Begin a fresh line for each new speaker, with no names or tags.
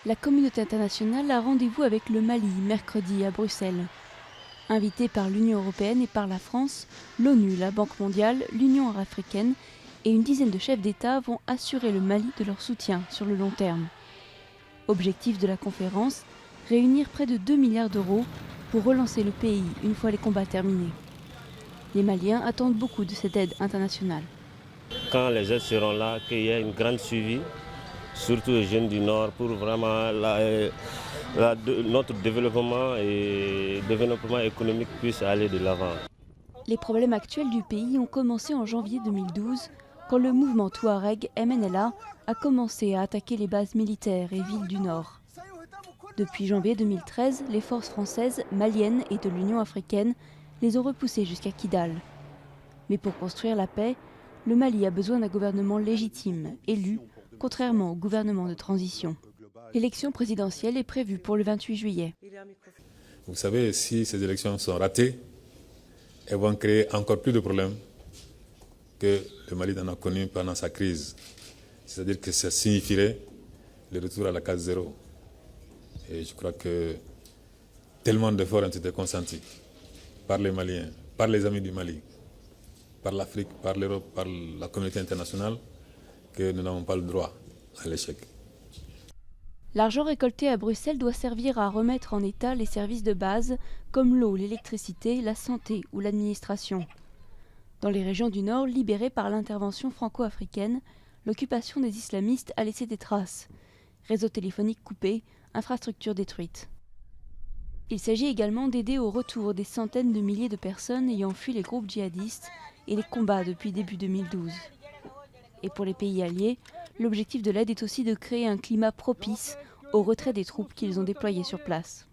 La communauté internationale a rendez-vous avec le Mali mercredi à Bruxelles. Invités par l'Union européenne et par la France, l'ONU, la Banque mondiale, l'Union africaine et une dizaine de chefs d'État vont assurer le Mali de leur soutien sur le long terme. Objectif de la conférence, réunir près de 2 milliards d'euros pour relancer le pays une fois les combats terminés. Les Maliens attendent beaucoup de cette aide internationale.
Quand les aides seront là, qu'il y ait une grande suivi, surtout les jeunes du Nord, pour vraiment notre développement et développement économique puisse aller de l'avant.
Les problèmes actuels du pays ont commencé en janvier 2012, quand le mouvement Touareg MNLA a commencé à attaquer les bases militaires et villes du Nord. Depuis janvier 2013, les forces françaises, maliennes et de l'Union africaine les ont repoussés jusqu'à Kidal. Mais pour construire la paix, le Mali a besoin d'un gouvernement légitime, élu, contrairement au gouvernement de transition. L'élection présidentielle est prévue pour le 28 juillet.
Vous savez, si ces élections sont ratées, elles vont créer encore plus de problèmes que le Mali en a connu pendant sa crise. C'est-à-dire que ça signifierait le retour à la case zéro. Et je crois que tellement d'efforts ont été consentis par les Maliens, par les amis du Mali, par l'Afrique, par l'Europe, par la communauté internationale, que nous n'avons pas le droit à l'échec.
L'argent récolté à Bruxelles doit servir à remettre en état les services de base comme l'eau, l'électricité, la santé ou l'administration. Dans les régions du Nord libérées par l'intervention franco-africaine, l'occupation des islamistes a laissé des traces. Réseaux téléphoniques coupés, infrastructures détruites. Il s'agit également d'aider au retour des centaines de milliers de personnes ayant fui les groupes djihadistes et les combats depuis début 2012. Et pour les pays alliés, l'objectif de l'aide est aussi de créer un climat propice au retrait des troupes qu'ils ont déployées sur place.